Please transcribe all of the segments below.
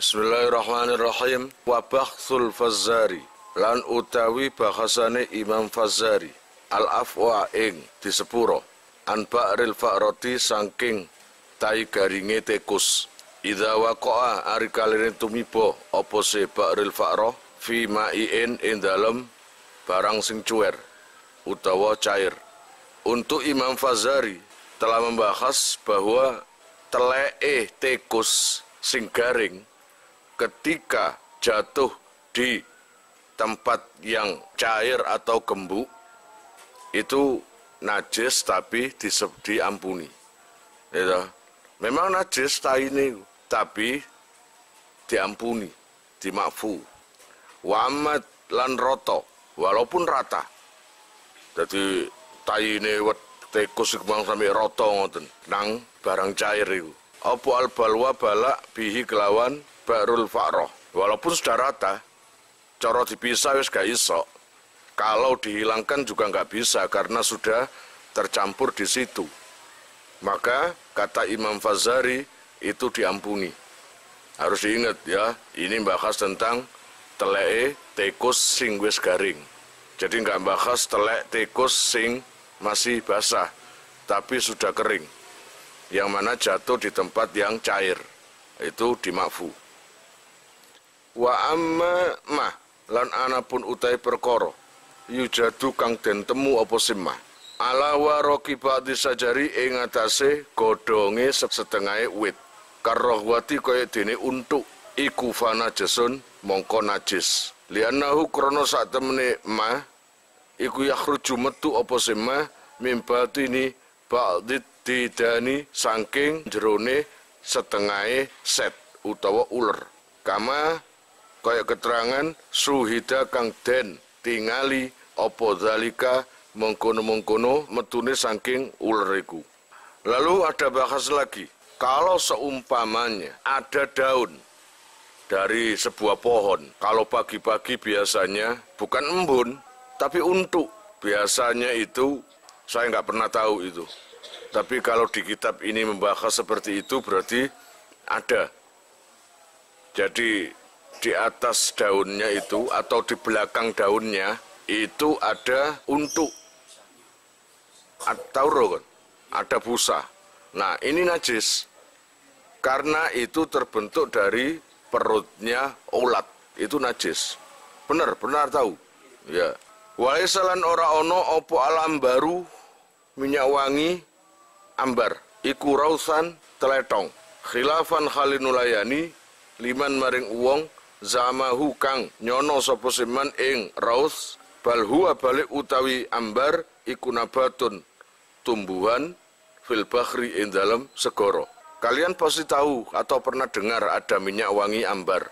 Bismillahirrahmanirrahim. Wa bakhsul Fazzari lan utawi bahasane Imam Fazzari al-afwa ing disepuro an ba'ril fa'roti saking tai garinge tekus. Idza waqa'a ari kalene tumiba apa se ba'ril fa'roh fi ma'iin ing dalem barang sing cuer utawa cair. Untuk Imam Fazzari telah membahas bahwa teleke tekus sing garing ketika jatuh di tempat yang cair atau gembuk itu najis tapi diampuni. Gitu. Memang najis tai ini tapi diampuni, dimakfu. Wamat lan roto walaupun rata. Jadi tai ini tekus ikmang sampai roto ngoten nang barang cair itu. Apa al-balwa balak bihi kelawan ba'rul fa'roh. Walaupun sudah rata, cara dipisah wis gak iso. Kalau dihilangkan juga nggak bisa karena sudah tercampur di situ. Maka kata Imam Fazzari itu diampuni. Harus diingat ya, ini bahas tentang teleke tekus sing wis garing. Jadi nggak bahas telek tekus sing masih basah, tapi sudah kering. Yang mana jatuh di tempat yang cair, itu dimakfu. Wa amma mah lan anapun utai perkara yujadu kang den temu apa simah ala waroki ba'di sajari ing atase godhonge setengahe wit karrohwati kaya dene untuk iku fana jasun mongko najis lianahu krono sak temene mah iku yakhruju metu apa simah mimbati ini ba'di didani saking jerone setengahe set utawa uler kama kaya keterangan suhida kang den tingali opo zalika mengkono-mengkono metune saking uler iku. Lalu ada bahas lagi, kalau seumpamanya ada daun dari sebuah pohon, kalau pagi-pagi biasanya bukan embun tapi untuk, biasanya itu saya nggak pernah tahu itu. Tapi kalau di kitab ini membahas seperti itu berarti ada. Jadi di atas daunnya itu atau di belakang daunnya itu ada untuk atau ada busa. Nah ini najis karena itu terbentuk dari perutnya ulat, itu najis. Benar tahu ya. Waisalan ora ono opo alam baru minyak wangi ambar iku rausan teletong khilafan khalinulayani liman maring uwong zamahu kang nyono sapa siman ing raus bal huwa balik utawi ambar iku nabatun tumbuhan fil bakhri ing dalam segoro. Kalian pasti tahu atau pernah dengar ada minyak wangi ambar.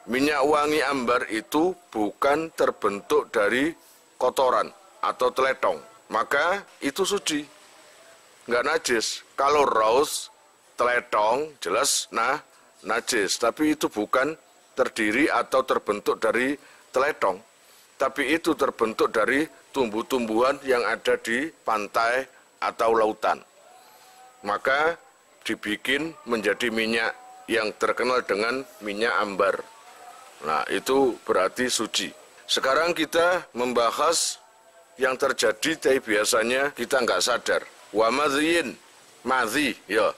Minyak wangi ambar itu bukan terbentuk dari kotoran atau teletong, maka itu suci, nggak najis. Kalau raus teletong jelas najis, tapi itu bukan terdiri atau terbentuk dari teletong, tapi itu terbentuk dari tumbuh-tumbuhan yang ada di pantai atau lautan. Maka dibikin menjadi minyak yang terkenal dengan minyak ambar. Nah, itu berarti suci. Sekarang kita membahas yang terjadi tapi biasanya kita nggak sadar. Wa madhiyin, madhi, ya.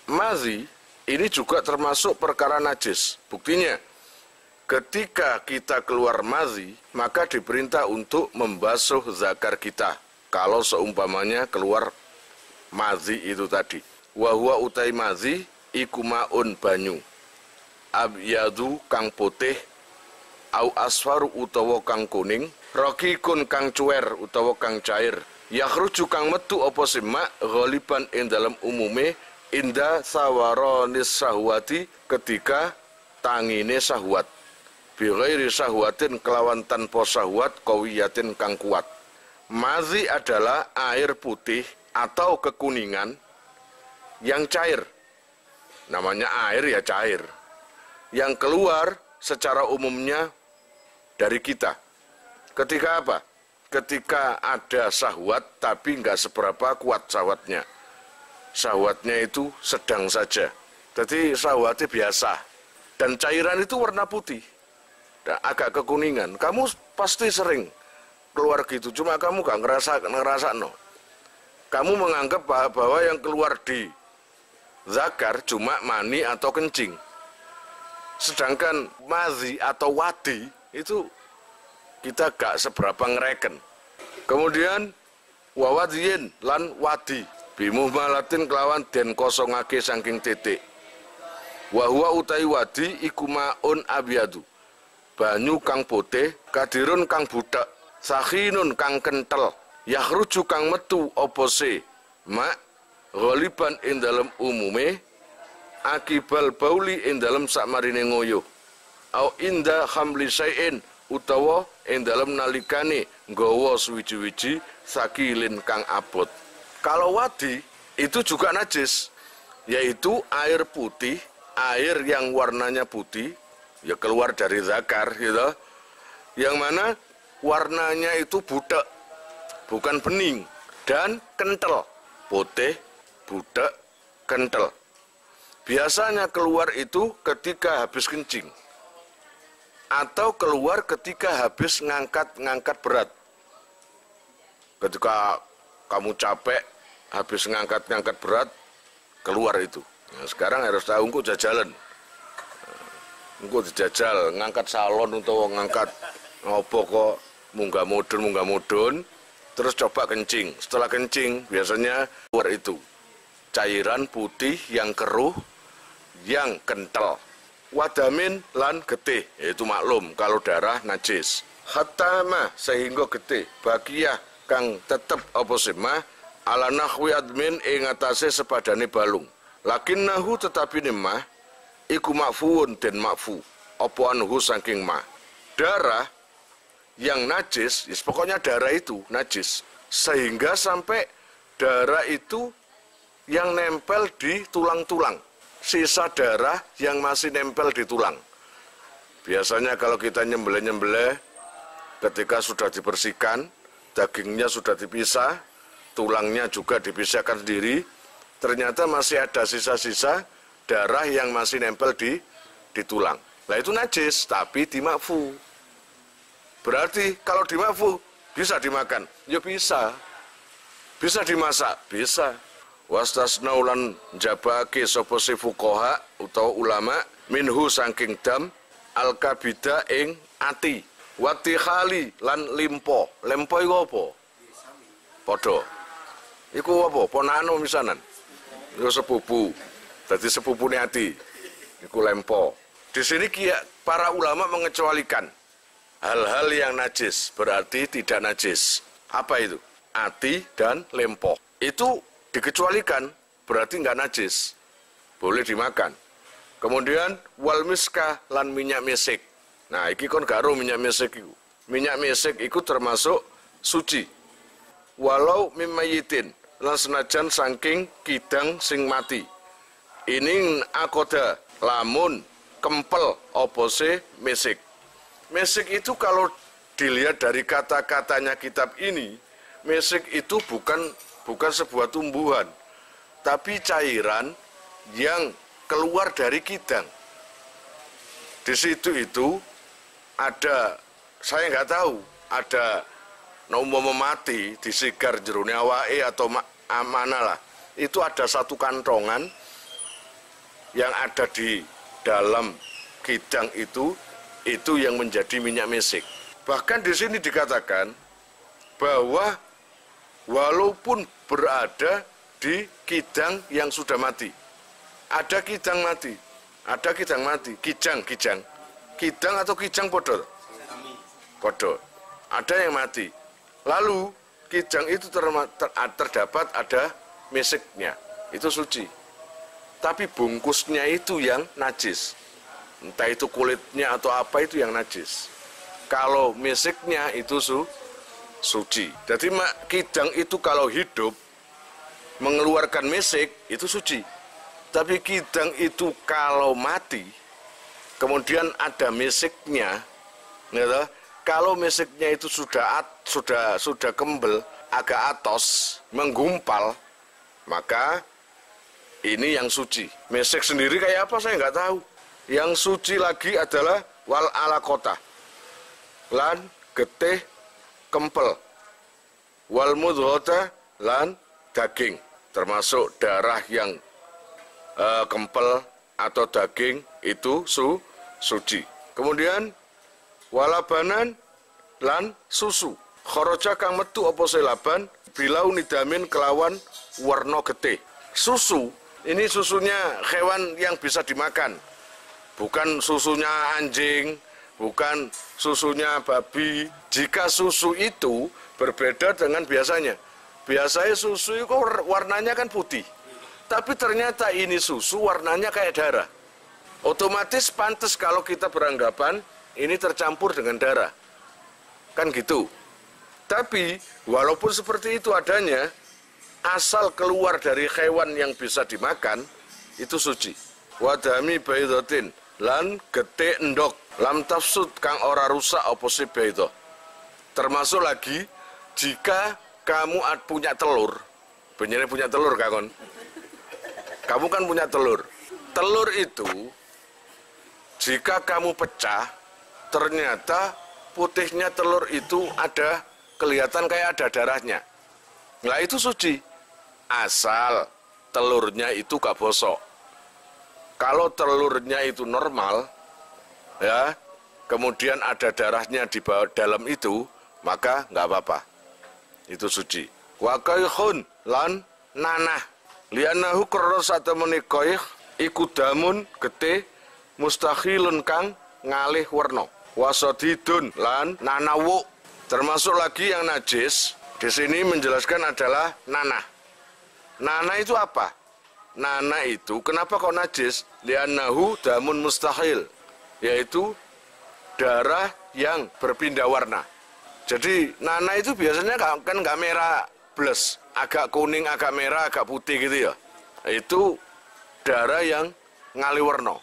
Madhi ini juga termasuk perkara najis. Buktinya, ketika kita keluar madhi, maka diperintah untuk membasuh zakar kita. Kalau seumpamanya keluar madhi itu tadi. Wahwa utai madhi iku maun banyu. Abyadu kang putih, au asfaru utawa kang kuning, rokikun kang cuer utawa kang cair. Yakhruju kang metu apa simak ghaliban ing dalam umume inda sawaronis sahwati ketika tangine sahwat bighairi sahwatin kelawan tanpa sahwat qawiyatin kang kuat. Madhi adalah air putih atau kekuningan yang cair. Namanya air ya cair. Yang keluar secara umumnya dari kita. Ketika apa? Ketika ada sahwat tapi nggak seberapa kuat sahwatnya. Sahwatnya itu sedang saja. Jadi syahwatnya biasa. Dan cairan itu warna putih, dan agak kekuningan. Kamu pasti sering keluar gitu, cuma kamu gak ngerasa no. Kamu menganggap bahwa yang keluar di zakar cuma mani atau kencing. Sedangkan madhi atau wadi itu kita gak seberapa ngereken. Kemudian wawadiyin lan wadi bimuhmalatin kelawan den kosongake saking titik. Wahwa utai wadi iku maun abyadu, banyu kang putih, kadirun kang budak, sakhinun kang kentel, yakhruju kang metu opose mak ghaliban ing dalem umume, akibal bauli ing dalem sakmarine ngoyo, au inda hamli syai'in utawa ing dalem nalikane nggawa suwiji-wiji sakilin kang abot. Kalau wadi itu juga najis, yaitu air putih, air yang warnanya putih, ya keluar dari zakar gitu, yang mana warnanya itu budak, bukan bening, dan kental, putih, budak, kental. Biasanya keluar itu ketika habis kencing, atau keluar ketika habis ngangkat berat. Ketika kamu capek, habis ngangkat berat, keluar itu. Nah, sekarang harus tahu engko jajalan. Engko dijajal ngangkat salon untuk ngangkat ngopo kok munggah mudun terus coba kencing. Setelah kencing biasanya keluar itu cairan putih yang keruh yang kental. Wadamin lan getih, yaitu maklum kalau darah najis. Hatta ma sehingga getih bakiyah kang tetep apa sema ala nahwi admin ing atase sepadane balung. Lakin nahu tetapi mah iku makfuun den makfu apa anhu saking mah. Darah yang najis, pokoknya darah itu najis, sehingga sampai darah itu yang nempel di tulang-tulang, sisa darah yang masih nempel di tulang. Biasanya kalau kita nyembelih ketika sudah dibersihkan, dagingnya sudah dipisah, tulangnya juga dipisahkan sendiri, ternyata masih ada sisa-sisa darah yang masih nempel di tulang. Nah itu najis, tapi dimakfu. Berarti kalau dimakfu, bisa dimakan? Ya bisa. Bisa dimasak? Bisa. Wastasnaulan jabake sapa si fuqaha utawa ulama minhu saking dam al-kabida ing ati. Wati khali lan limpo. Limpo iku apa? Padha. Iku apa? Ponakan misanan. Itu sepupu, jadi sepupune ati, itu lempo. Di sini para ulama mengecualikan hal-hal yang najis, berarti tidak najis. Apa itu? Ati dan lempo. Itu dikecualikan, berarti nggak najis, boleh dimakan. Kemudian wal miskah lan minyak mesik. Nah, iki kon gak ro minyak mesik iku. Minyak mesik itu termasuk suci. Walau mimayitin lan senajan saking kidang sing mati. Ini akoda lamun kempel opose mesik. Mesik itu kalau dilihat dari kata-katanya kitab ini, mesik itu bukan sebuah tumbuhan, tapi cairan yang keluar dari kidang. Di situ itu ada, saya nggak tahu, ada umpama mati disigar jerone awake atau mana lah, itu ada satu kantongan yang ada di dalam kidang itu yang menjadi minyak mesik. Bahkan di sini dikatakan bahwa walaupun berada di kidang yang sudah mati, ada kidang mati, kidang atau kijang podo, ada yang mati. Lalu kijang itu terdapat ada mesiknya, itu suci. Tapi bungkusnya itu yang najis. Entah itu kulitnya atau apa itu yang najis. Kalau mesiknya itu suci. Jadi kijang itu kalau hidup mengeluarkan mesik itu suci. Tapi kijang itu kalau mati kemudian ada mesiknya, gitu, kalau mesiknya itu sudah kembel, agak atos, menggumpal, maka Ini yang suci. Mesek sendiri kayak apa saya nggak tahu. Yang suci lagi adalah wal alaqota, lan getih kempel, wal mudghata, lan daging, termasuk darah yang kempel atau daging itu suci. Kemudian walabanan lan susu. Kharaja kang metu apa laban bilau nidamin kelawan warna getih. Susu ini susunya hewan yang bisa dimakan. Bukan susunya anjing, bukan susunya babi. Jika susu itu berbeda dengan biasanya. Biasanya susu itu warnanya kan putih. Tapi ternyata ini susu warnanya kayak darah. Otomatis pantas kalau kita beranggapan ini tercampur dengan darah. Kan gitu. Tapi walaupun seperti itu adanya, asal keluar dari hewan yang bisa dimakan, itu suci. Wadami baidotin, lan getih endok, lam tafsud kang ora rusak apa si baido. Termasuk lagi, jika kamu punya telur, benernya punya telur kakon. Kamu kan punya telur. Telur itu, jika kamu pecah, ternyata putihnya telur itu ada kelihatan kayak ada darahnya. Nah itu suci. Asal telurnya itu gak bosok. Kalau telurnya itu normal, ya, kemudian ada darahnya di dalam itu, maka nggak apa-apa. Itu suci. Wa qaihun lan nanah. Li'annahu qarra satamuni qaih iku damun getih mustakhilun kang ngalih werna. Wasadidun lan nanawu. Termasuk lagi yang najis. Di sini menjelaskan adalah nanah. Nanah itu apa? Nanah itu kenapa kok najis? Li'annahu damun mustahil, yaitu darah yang berpindah warna. Jadi nanah itu biasanya kan nggak merah bles, agak kuning, agak merah, agak putih gitu ya. Itu darah yang ngalih warna.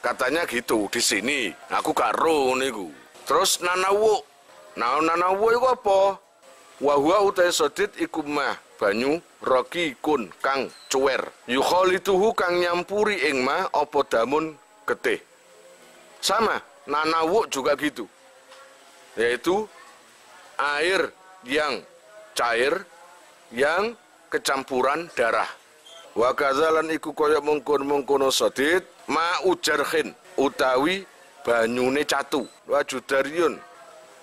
Katanya gitu di sini. Aku gak ro niku. Terus nanawu. Nah nanawu itu apa? Wahwa utai sodit iku mah banyu roki kun kang cuwer. Yukholituhu kang nyampuri ing mah apa damun getih. Sama, nanawu juga gitu. Yaitu air yang cair yang kecampuran darah. Wa kadzalan iku kaya mungkon-mungkono sodit ma ujarhin utawi banyune catu. Wa judaryun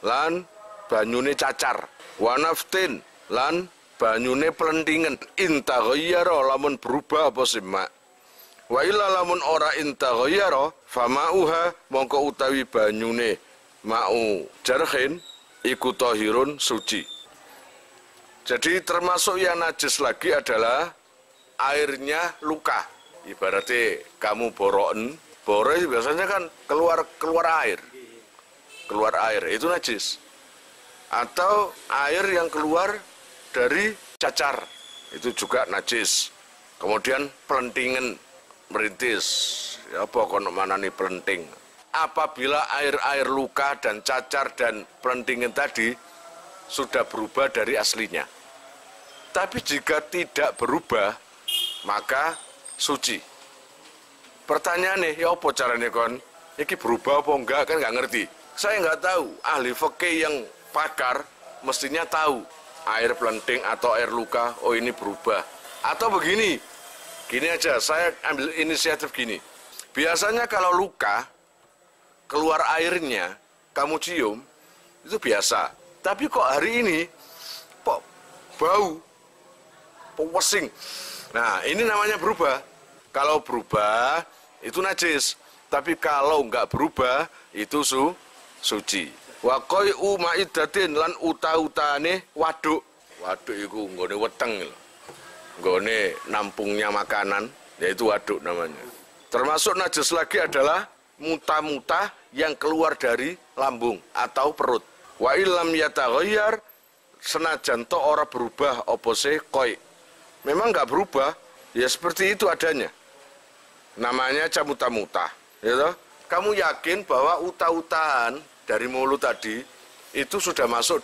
lan banyune cacar. Wa naftin lan banyune plentingan. Intaghayyara lamun berubah apa sima. Wa illa lamun ora intaghayyara famauha mongko utawi banyune mau jarhin iku tahirun suci. Jadi termasuk yang najis lagi adalah airnya luka. Ibaratnya kamu boroken, boro biasanya kan keluar air. Keluar air itu najis. Atau air yang keluar dari cacar itu juga najis. Kemudian pelentingan merintis. Ya apa kono manani pelenting. Apabila air luka dan cacar dan pelentingan tadi sudah berubah dari aslinya. Tapi jika tidak berubah, maka suci. Pertanyaannya, ya apa caranya kon? Ini berubah apa enggak, kan nggak ngerti. Saya nggak tahu, ahli fikih yang pakar mestinya tahu. Air pelenting atau air luka, oh ini berubah. Atau begini, gini aja, saya ambil inisiatif gini. Biasanya kalau luka, keluar airnya, kamu cium, itu biasa. Tapi kok hari ini, kok bau, pesing. Nah, ini namanya berubah. Kalau berubah, itu najis. Tapi kalau nggak berubah, itu suci. Wa qai'u ma'idatin lan uta-utane waduk. Waduk itu nggone weteng lho. Nggone nampungnya makanan, yaitu waduk namanya. Termasuk najis lagi adalah muta-muta yang keluar dari lambung atau perut. Wa illam yataghayyar senajan to ora berubah apa se qai'. Memang nggak berubah, ya seperti itu adanya. Namanya camuta-muta. Ya, kamu yakin bahwa uta-utaan dari mulut tadi itu sudah masuk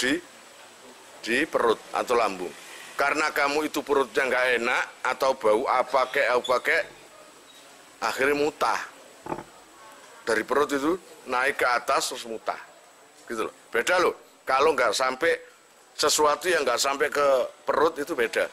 di perut atau lambung. karena kamu itu perutnya nggak enak atau bau apa kek, akhirnya mutah. Dari perut itu naik ke atas terus mutah. Gitu loh. Beda loh. Kalau nggak sampai sesuatu yang nggak sampai ke perut itu beda.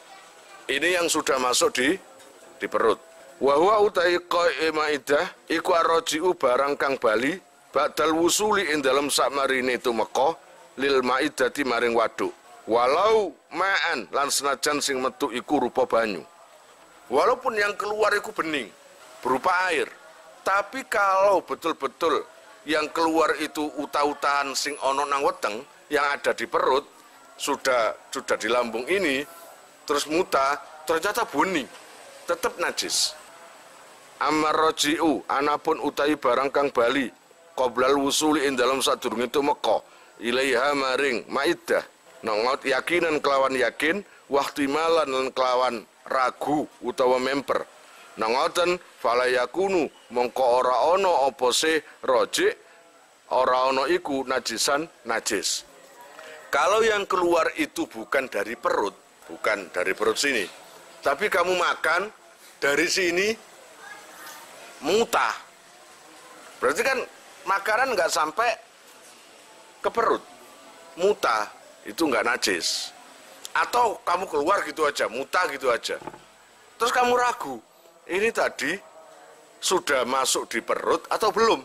Ini yang sudah masuk di perut. Wa huwa utai qai maidah iku arji'u barang kang bali ba'dal wusuli ing dalem sakmarine itu Mekah lil maidati maring waduk. Walau ma'an lan senajan sing metu iku rupa banyu. Walaupun yang keluar iku bening berupa air. Tapi kalau betul-betul yang keluar itu uta-utaan sing ono nang weteng yang ada di perut sudah di lambung ini terus muta ternyata bening tetap najis. Amar roji'u anapun utai barang kang bali qoblal wusuli ing dalam sadurunge itu Mekah ilaiha maring maidah nongot yakinan kelawan yakin wahtimalan lan kelawan ragu utawa memper nongoten falayakunu mongko ora ono apa se roji ora ono iku najisan najis. Kalau yang keluar itu bukan dari perut sini, tapi kamu makan dari sini mutah, berarti kan makanan nggak sampai ke perut, mutah itu nggak najis. Atau kamu keluar gitu aja, mutah gitu aja, terus kamu ragu, ini tadi sudah masuk di perut atau belum?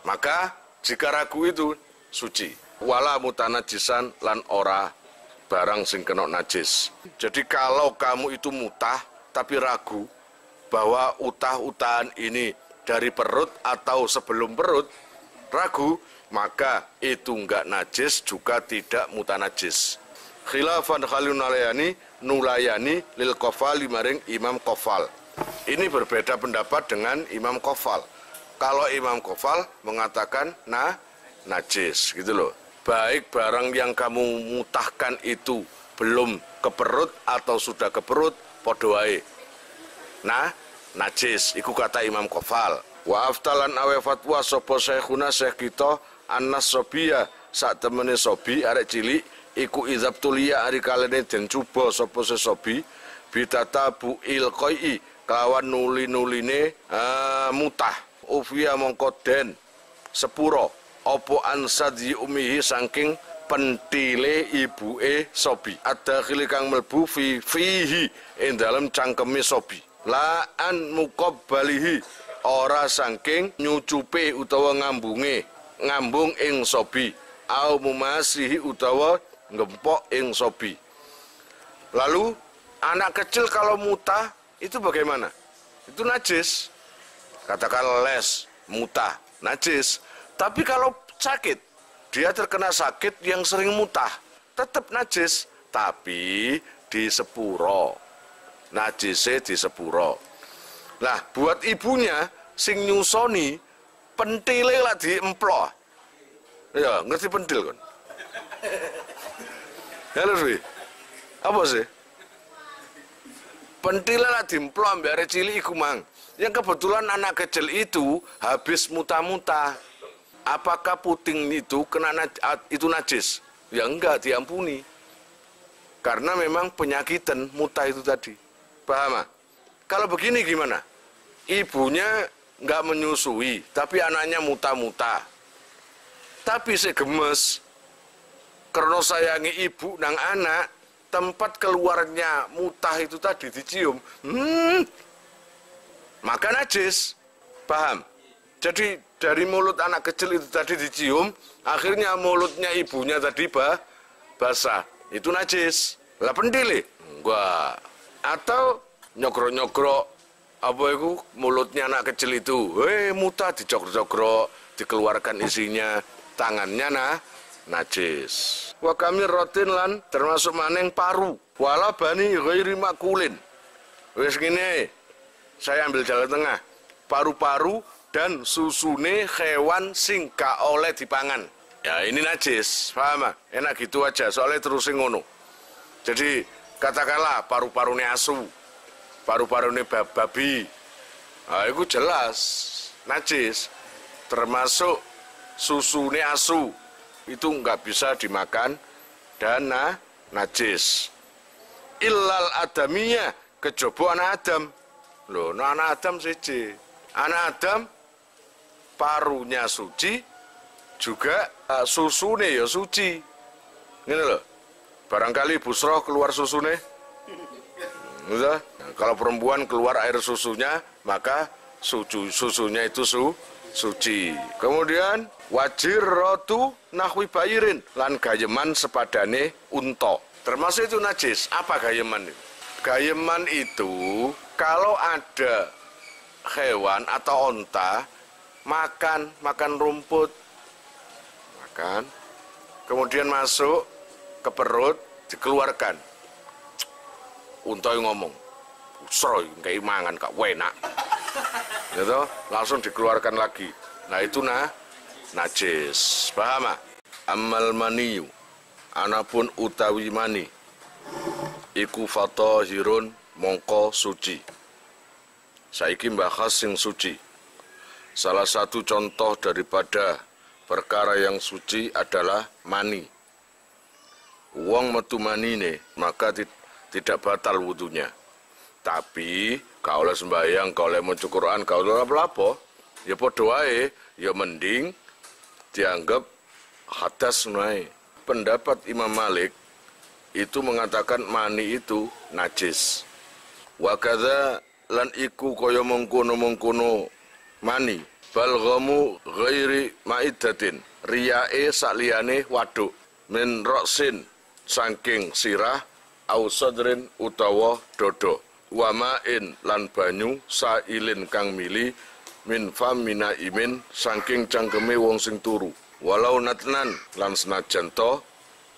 Maka jika ragu itu suci. Wala mutanajisan lan ora barang sing kena najis. Jadi kalau kamu itu mutah tapi ragu bahwa utah-utahan ini dari perut atau sebelum perut, ragu, maka itu enggak najis juga tidak mutanajis. Khilafan Khalilun nulayani lil Qafali maring Imam Qafal. Ini berbeda pendapat dengan Imam Qafal. Kalau Imam Qafal mengatakan najis gitu loh. Baik barang yang kamu mutahkan itu belum ke perut atau sudah ke perut, podo wae. Najis, iku kata Imam Qafal. Wa aftalan awe fatwa sapa syekhuna syekh kita Anas Sobia sak temene sobi arek cilik iku izabtulia ari kalene den coba sapa sesobi bitatabu ilqai kawan nuli-nuline mutah ufia mongko den sepuro opo ansadi umihi saking pentile ibuke sobi ada kang mlebu fihi ing dalem cangkeme sobi la an muqabbalihi ora saking nyucupe utawa ngambung ing sobi au mumasihi utawa ngempok ing sobi. Lalu anak kecil kalau mutah itu bagaimana? Itu najis. Katakan les, mutah, najis. Tapi kalau sakit, dia terkena sakit yang sering mutah, tetap najis. Tapi di sepuro, najisnya di sepuro. Nah, buat ibunya, sing nyusoni, pentile lah diemploh. Ya, ngerti pentil kan? Halo Sri, apa sih? Pentile lah diemploh ambek arek cilik iku mang. Yang kebetulan anak kecil itu habis muta-muta. Apakah puting itu itu najis? Ya enggak, diampuni. Karena memang penyakitan muta itu tadi. Paham? Kalau begini gimana? Ibunya enggak menyusui, tapi anaknya muta-muta. Tapi saya gemes. Karena sayangi ibu nang anak, tempat keluarnya mutah itu tadi dicium. Maka najis. Paham? Jadi dari mulut anak kecil itu tadi dicium, akhirnya mulutnya ibunya tadi basah. Itu najis. Lah pendile? Enggak. Atau nyogrok-nyogrok apa itu mulutnya anak kecil itu. Muta dicogrok-cogrok, dikeluarkan isinya, tangannya najis. Wa kami rotin lan termasuk maneng paru. Wala bani ghairi makulin. Wis ngene. Saya ambil jalan tengah. Paru-paru dan susune hewan sing gak oleh dipangan. Ya ini najis, paham? Enak gitu aja, soalnya terusin ngono. Jadi katakanlah paru-parune asu, paru-parune babi, nah, itu jelas najis. Termasuk susune asu, itu nggak bisa dimakan dan najis. illal adamiyah kejaba anak Adam. Loh, anak Adam siji. Anak Adam parunya suci, juga susune ya suci. Ngene lho. Barangkali Busro keluar susune. Nah, kalau perempuan keluar air susunya, maka susunya itu suci. Kemudian wajir rotu nahwi bayirin lan gayeman sepadane unta. Termasuk itu najis. Apa gayeman itu? Gayeman itu kalau ada hewan atau onta makan rumput, kemudian masuk ke perut, dikeluarkan. Unta ngomong, "Busro kayak mangan kak enak." Gitu, langsung dikeluarkan lagi. Nah itu najis. Paham? Amal maniyu, anapun utawi mani, iku fatahirun mongko suci. Saiki bahas sing suci. Salah satu contoh daripada perkara yang suci adalah mani. Wong metu manine maka tidak batal wudunya. Tapi kalau sembahyang, kalau maca Quran, kalau apa-apa, ya padha wae, ya mending dianggap hadas wae. Pendapat Imam Malik itu mengatakan mani itu najis. Wa kadza lan iku kaya mengkono-mengkono mani balghamu ghairi maidatin riyae sakliyane waduk min roksin saking sirah au sadrin utawa dodo wa ma'in lan banyu sailin kang mili min famina imin saking cangkeme wong sing turu walau natnan lan senajan to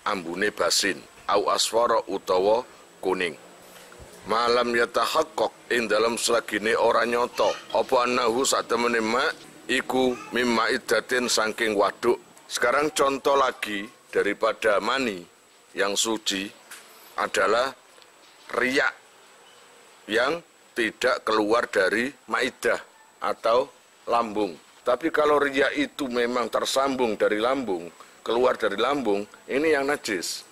ambune basin au asfara utawa kuning malam yatahaqqaq ing dalam selagine ora nyoto apa annahu satemene ma iku mimma iddatin saking waduk. Sekarang contoh lagi daripada mani yang suci adalah riyak yang tidak keluar dari maidah atau lambung. Tapi kalau riyak itu memang tersambung dari lambung, keluar dari lambung, ini yang najis.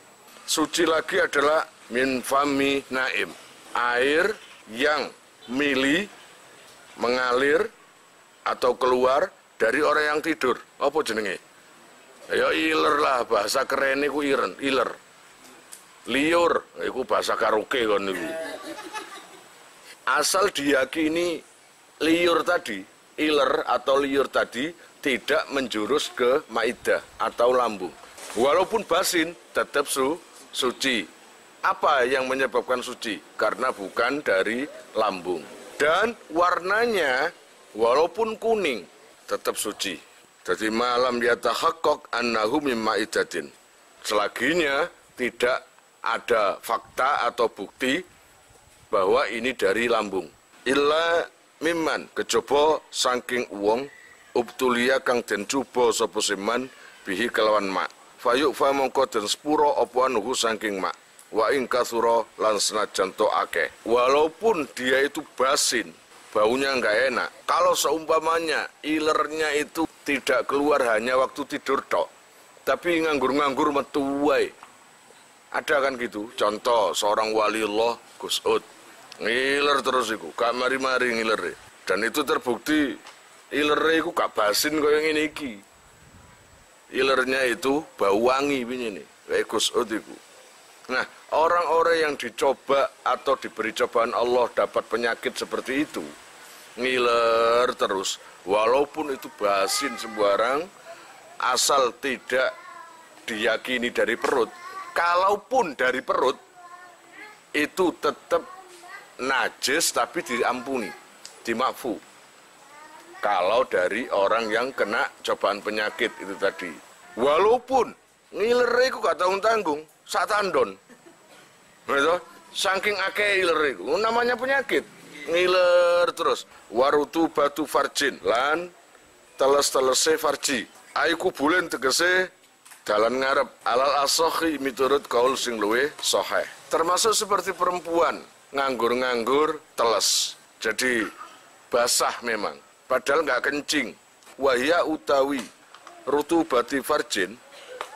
Suci lagi adalah min fami naim, air yang mili mengalir atau keluar dari orang yang tidur. Apa jenenge? Ya iler lah, bahasa keren iku iler. Liur, iku bahasa karaoke kon niku. Asal diyakini liur tadi, iler atau liur tadi tidak menjurus ke maidah atau lambung. Walaupun basin tetap suci. Apa yang menyebabkan suci? Karena bukan dari lambung. Dan warnanya walaupun kuning tetap suci. Jadi malam yatahaqqaq annahu min maidatin. Selaginya tidak ada fakta atau bukti bahwa ini dari lambung. Illa mimman kejaba saking wong ubtulia kang den cuba sapa seman bihi kelawan mak. Fayuk fa mongko den sepuro apa nuhu saking mak. Wa ing kasura lan senajan to akeh. Walaupun dia itu basin, baunya enggak enak. Kalau seumpamanya ilernya itu tidak keluar hanya waktu tidur tok, tapi nganggur-nganggur metu wae. Ada kan gitu, contoh seorang waliullah Gus Ud ngiler terus iku, gak mari-mari ngiler. Dan itu terbukti ilernya iku gak basin kaya ngene iki. Ilernya itu bau wangi ini, kayak Gus Ud iku. Nah, orang-orang yang dicoba atau diberi cobaan Allah dapat penyakit seperti itu, ngiler terus, walaupun itu basin sembarang, asal tidak diyakini dari perut. Kalaupun dari perut, itu tetap najis tapi diampuni, dimakfu. Kalau dari orang yang kena cobaan penyakit itu tadi. Walaupun ngiler itu gak tanggung-tanggung, sak tandon. Betul? Saking akeh ngiler itu, namanya penyakit. Ngiler terus. Warutu batu farjin lan teles-telese farji. Aiku bulen tegese dalan ngarep alal asohi miturut kaul sing luwe soheh. Termasuk seperti perempuan nganggur-nganggur teles. Jadi basah memang. Padahal nggak kencing. Wahya utawi rutubati farjin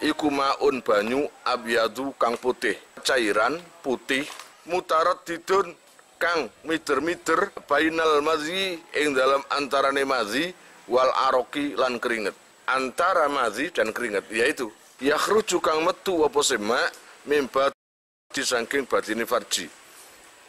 iku maun banyu abyadu kang putih. Cairan putih mutaraddidun kang mider-mider bainal madzi ing dalam antarane madzi wal aroki lan keringet. Antara madzi dan keringet yaitu yakhruju kang metu apa sema mimba disangking batini farji.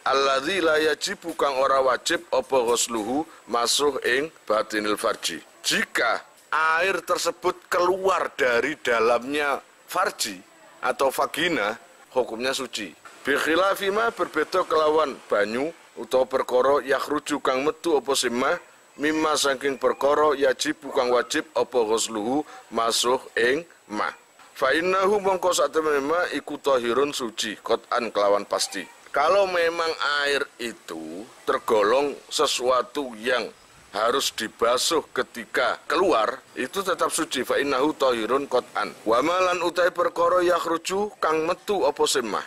Alladzi la yajibu kang ora wajib apa ghusluhu masuh ing batinil farji. Jika air tersebut keluar dari dalamnya farji atau vagina, hukumnya suci. Bikhilafima berbeda kelawan banyu utawa perkara yakhruju kang metu apa simah mimma saking perkara yajib kang wajib apa ghusluhu masuh ing ma. Fa innahu mongko satemene ma iku tahirun suci qat'an kelawan pasti. Kalau memang air itu tergolong sesuatu yang harus dibasuh ketika keluar, itu tetap suci. Fa innahu tahirun qat'an. Wa malan utai perkara yakhruju kang metu apa simah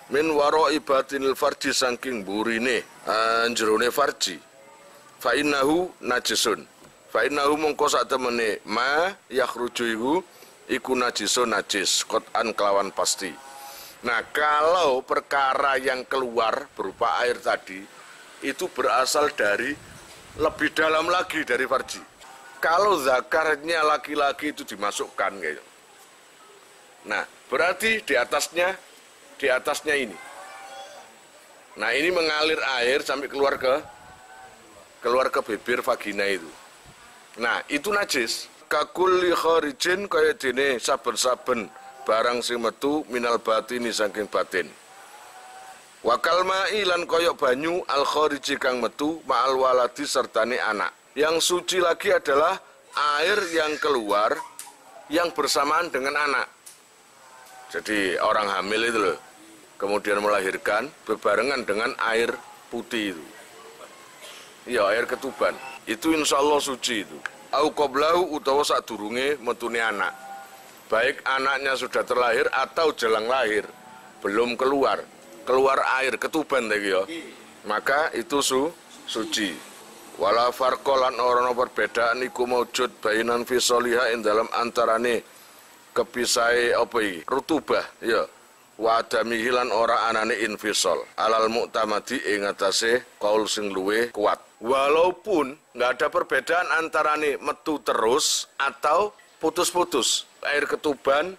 min waro ibatinil farji saking burine jerone farji. Fa innahu najisun. Fa innahu mongko sak temene ma yakhruju iku najisun najis qat'an kelawan pasti. Nah, kalau perkara yang keluar berupa air tadi itu berasal dari lebih dalam lagi dari farji. Kalau zakarnya laki-laki itu dimasukkan gitu. Nah, berarti di atasnya ini. Nah, ini mengalir air sampai keluar ke bibir vagina itu. Nah, itu najis. Kakulli kharijin kaya dene saben-saben barang sing metu minal batini saking batin. Wakal ma'i lan koyok banyu al khariji kang metu ma'al waladi sertane anak. Yang suci lagi adalah air yang keluar yang bersamaan dengan anak. Jadi orang hamil itu loh, kemudian melahirkan berbarengan dengan air putih itu. Ya, air ketuban. Itu insya Allah suci itu. Au qoblahu utawa sadurunge metune anak. Baik anaknya sudah terlahir atau jelang lahir, belum keluar air ketuban tadi ya. Maka itu suci. Wala farqa lan ora ana perbedaan iku maujud bainan fi sholiha ing dalam antarane kepisahe apa iki? Rutubah ya. Wa adamihi lan ora anane infisol alal mu'tamadi ing atase kaul sing luwih kuat. Walaupun nggak ada perbedaan antarane metu terus atau putus-putus. Air ketuban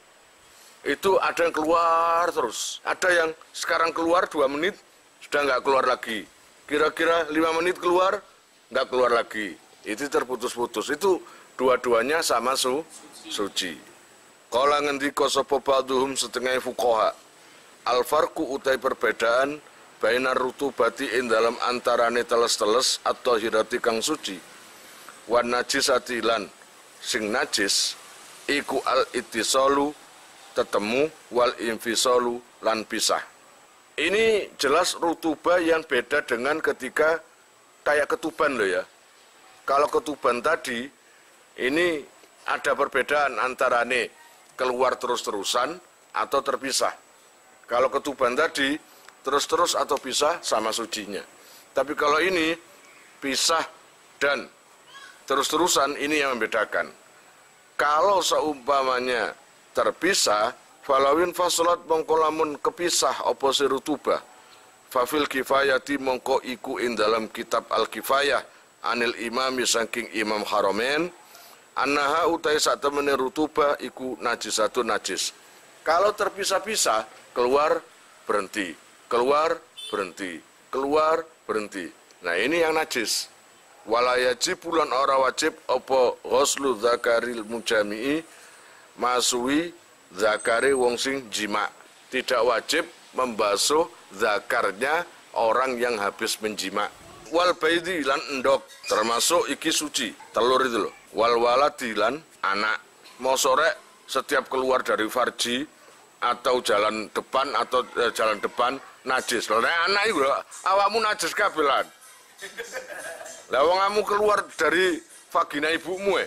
itu ada yang keluar terus, ada yang sekarang keluar 2 menit sudah nggak keluar lagi, kira-kira 5 menit keluar nggak keluar lagi, itu terputus-putus. Itu dua-duanya sama suci. Kala ngendika sapa ba'dhum setengah fuqaha al farqu utai perbedaan bainar rutubati ing dalam antarane teles-teles atau hirati kang suci wan najisati lan sing najis iku al ittisalu tetemu wal infisalu lan pisah. Ini jelas rutubah yang beda dengan ketika kayak ketuban loh ya. Kalau ketuban tadi ini ada perbedaan antarane keluar terus-terusan atau terpisah. Kalau ketuban tadi terus-terus atau pisah sama sucinya. Tapi kalau ini pisah dan terus-terusan, ini yang membedakan. Kalau seumpamanya terpisah, falawin fasolat mongko lamun kepisah apa rutubah. Fafil kifayati mongko iku ing dalam kitab al-kifayah anil imami saking imam Haramain annaha utai sak temene rutubah iku najisatun najis. Kalau terpisah-pisah, keluar berhenti, keluar berhenti, keluar berhenti. Nah, ini yang najis. Wala yajib lan ora wajib apa ghuslu zakaril mujami'i masui zakare wong sing jima. Tidak wajib membasuh zakarnya orang yang habis menjima. Wal baidi lan endok termasuk iki suci, telur itu loh. Wal waladi lan anak. Mau sore setiap keluar dari farji atau jalan depan jalan depan najis. Lah anak iku lho, awakmu najis kabelan. Lah wong kamu keluar dari vagina ibumu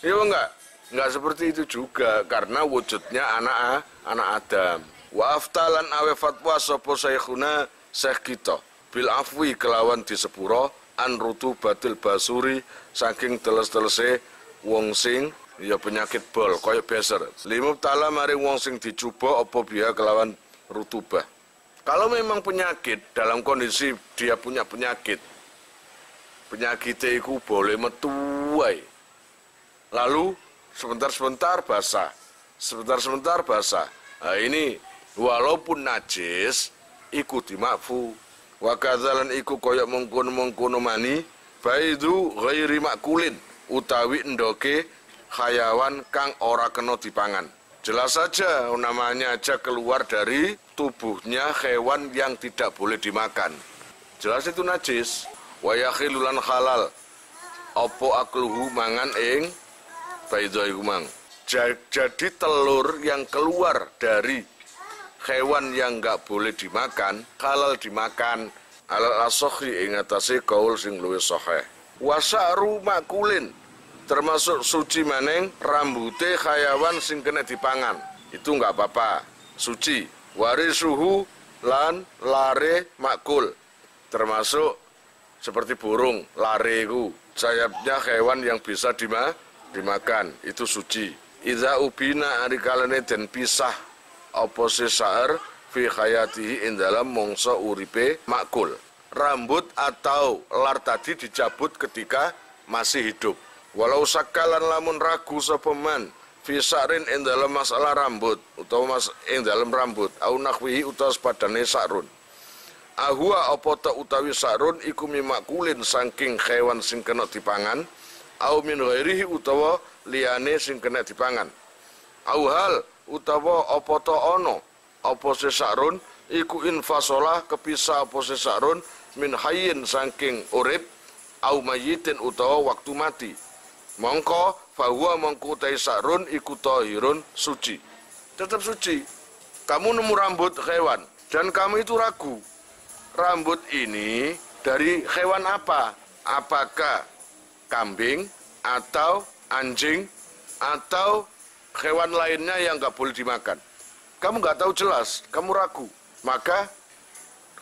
iya enggak seperti itu juga karena wujudnya anak Adam. Wa aftalan awe fatwa sapa syekhuna syekh kita bil afwi kelawan disepuro an rutubatil basuri saking teles-telese wong sing ya penyakit bol koyo beser. Limub ta'ala maring wong sing dicoba apa biya kelawan rutubah. Kalau memang penyakit, dalam kondisi dia punya penyakit itu boleh metu wae. Lalu sebentar-sebentar basah, sebentar-sebentar basah. Nah ini walaupun najis iku dimakfu. Wa kadzalan iku koyok mengkono-mengkono mani baidu ghairi makulin utawi endoke hayawan kang ora kena dipangan. Jelas saja namanya aja keluar dari tubuhnya hewan yang tidak boleh dimakan. Jelas itu najis. Wa yakhilulan halal opo akluhu mangan ing baidu iku mang. Jadi telur yang keluar dari hewan yang enggak boleh dimakan, halal dimakan. Alal asokhi ing atase kaul sing luwih sahih. Wasaru makulin termasuk suci maneng rambute hayawan sing kena dipangan. Itu enggak apa-apa, suci. Warisuhu lan lare makul termasuk seperti burung, lare itu sayapnya hewan yang bisa dimakan, itu suci. Idza ubina arikalane den pisah apa sesar fi hayatihi ing dalam mangsa uripe makul. Rambut atau lar tadi dicabut ketika masih hidup. Walau sakalan lamun ragu sapa man fi sa'rin ing dalam masalah rambut utawa ing dalam rambut au nakhwihi utawa sepadane sa'run. Ahwa apa ta utawi sa'run iku mimakulin saking hewan sing kena dipangan au min ghairihi utawa liyane sing kena dipangan. Au hal utawa apa ta ana apa sesarun iku infasola kepisah apa sesarun min hayyin saking urip au mayyitin utawa waktu mati. Mongko fahuwa mongko ta sarun iku tahirun suci. Tetap suci. Kamu nemu rambut hewan dan kamu itu ragu. Rambut ini dari hewan apa? Apakah kambing atau anjing atau hewan lainnya yang nggak boleh dimakan? Kamu nggak tahu jelas, kamu ragu, maka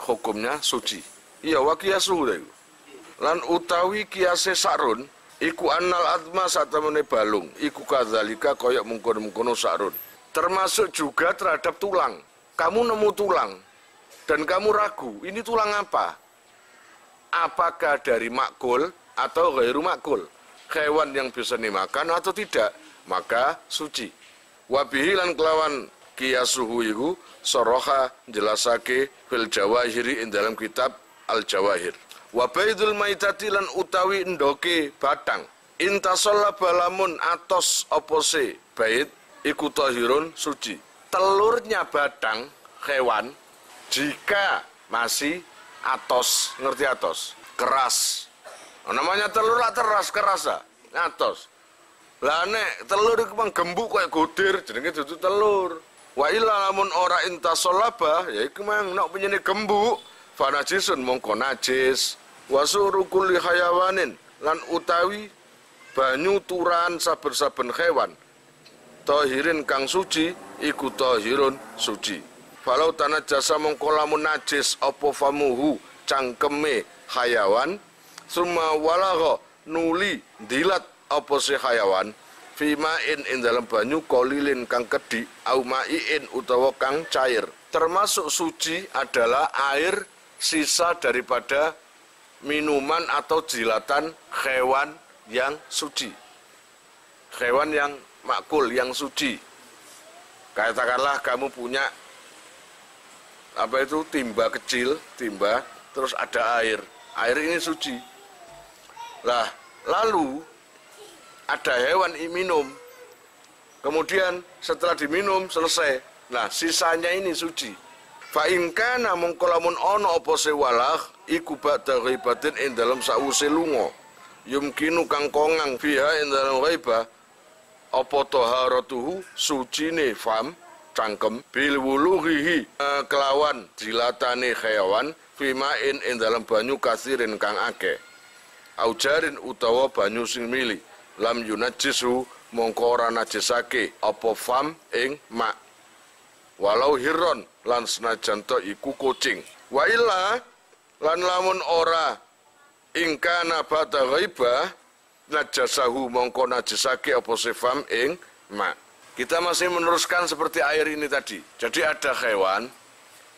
hukumnya suci. Iya, wa kiasuhu deh. Lan utawi kiase sarun, iku annal adma satamene balung, iku kadzalika koyok mungkon-mungkono sarun. Termasuk juga terhadap tulang. Kamu nemu tulang dan kamu ragu, ini tulang apa? Apakah dari makul atau ghairu makul? Hewan yang bisa dimakan atau tidak? Maka suci. Wabihi lan kelawan qiyasuhu iku soroha jelasake fil jawahiri ing dalam kitab al jawahir. Wa baidul maitati lan utawi endoke batang intasalla balamun atos opose bait iku tahirun suci. Telurnya batang hewan jika masih atos, ngerti atos? Keras. Namanya telur lah keras atos. Lah nek telur iku menggembuk kayak godir jenenge dudu telur. Wa illa lamun ora intasolaba ya iku mang nek penyene gembuk fa najisun mongko najis. Wasuru kulli hayawanin lan utawi banyu turan saben-saben hewan tahirin kang suci iku tahirun suci. Falau tanah jasa mongko lamun najis apa famuhu cangkeme hayawan summa walagha nuli dilat apa si hayawan fimain in dalam banyu kolilin kang kedi au maiin utawa kang cair. Termasuk suci adalah air sisa daripada minuman atau jilatan hewan yang suci, hewan yang makul, yang suci. Katakanlah kamu punya apa itu timba kecil, timba, terus ada air ini suci. Lah, lalu ada hewan minum, kemudian setelah diminum selesai, nah sisanya ini suci. Fa in kana mongko lamun ana apa sewalah iku ba'da ghaibatin ing dalam sause lunga yumkinu kang kongang fiha ing dalam ghaibah apa taharatuhu sucine fam cangkem bil wuluhihi kelawan jilatane hewan fimain ing dalam banyu kasirin kang akeh aujarin utawa banyu sing mili lam yunajisu mongko ora najisake apa fam ing mak walau hirron lan senajan to iku kucing wa illa lan lamun ora ingkana bata ghaibah najasahu mongko najisake apa sifam ing mak. Kita masih meneruskan seperti air ini tadi. Jadi ada hewan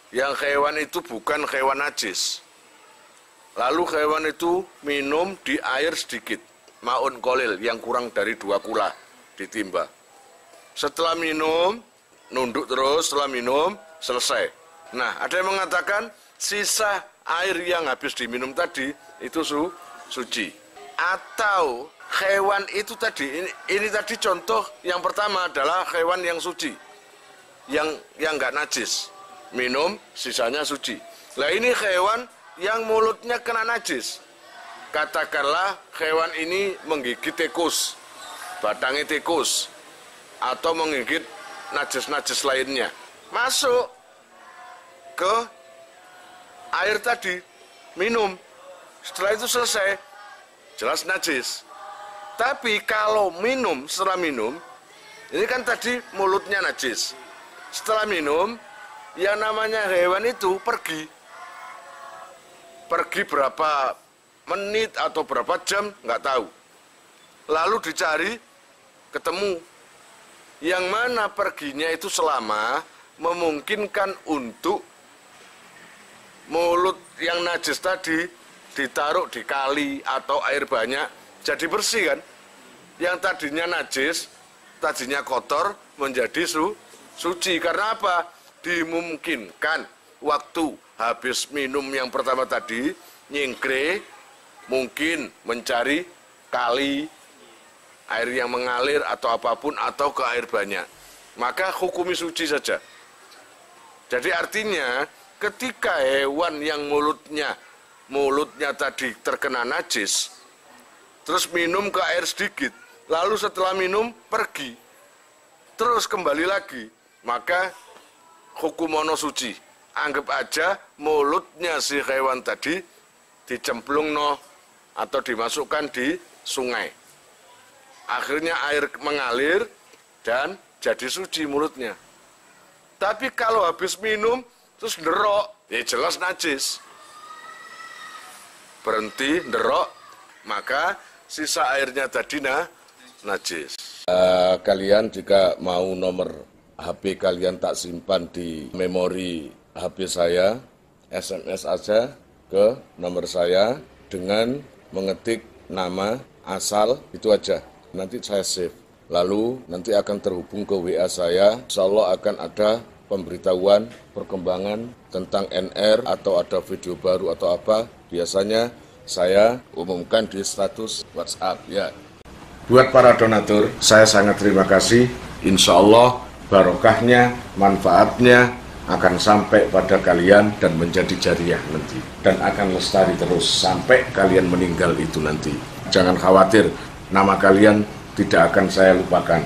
yang hewan itu bukan hewan najis. Lalu hewan itu minum di air sedikit, maun kolil yang kurang dari 2 kula ditimba. Setelah minum, nunduk terus, setelah minum, selesai. Nah, ada yang mengatakan sisa air yang habis diminum tadi itu suci. Atau hewan itu tadi, ini tadi contoh yang pertama adalah hewan yang suci, yang nggak najis, minum sisanya suci. Nah ini hewan yang mulutnya kena najis, katakanlah hewan ini menggigit tikus, batangnya tikus, atau menggigit najis-najis lainnya, masuk ke air tadi, minum, setelah itu selesai, jelas najis. Tapi kalau minum, setelah minum, ini kan tadi mulutnya najis. Setelah minum, yang namanya hewan itu pergi. Pergi berapa menit atau berapa jam, nggak tahu. Lalu dicari, ketemu. Yang mana perginya itu selama memungkinkan untuk mulut yang najis tadi ditaruh di kali atau air banyak, jadi bersih kan? Yang tadinya najis, tadinya kotor, menjadi suci. Karena apa? Dimungkinkan waktu habis minum yang pertama tadi, nyingkre, mungkin mencari kali, air yang mengalir atau apapun, atau ke air banyak. Maka hukumi suci saja. Jadi artinya, ketika hewan yang mulutnya tadi terkena najis, terus minum ke air sedikit, lalu setelah minum pergi, terus kembali lagi, maka hukumono suci. Anggap aja mulutnya si hewan tadi dicemplung atau dimasukkan di sungai. Akhirnya air mengalir dan jadi suci mulutnya. Tapi kalau habis minum terus nderok, ya jelas najis. Berhenti nderok, maka sisa airnya tadi najis. Kalian jika mau nomor HP kalian tak simpan di memori HP saya, SMS aja ke nomor saya dengan mengetik nama, asal, itu aja. Nanti saya save. Lalu nanti akan terhubung ke WA saya. Insya Allah akan ada pemberitahuan, perkembangan tentang NR atau ada video baru atau apa. Biasanya saya umumkan di status WhatsApp ya. Buat para donatur, saya sangat terima kasih. Insya Allah barokahnya, manfaatnya akan sampai pada kalian dan menjadi jariah nanti. Dan akan lestari terus sampai kalian meninggal itu nanti. Jangan khawatir, nama kalian tidak akan saya lupakan.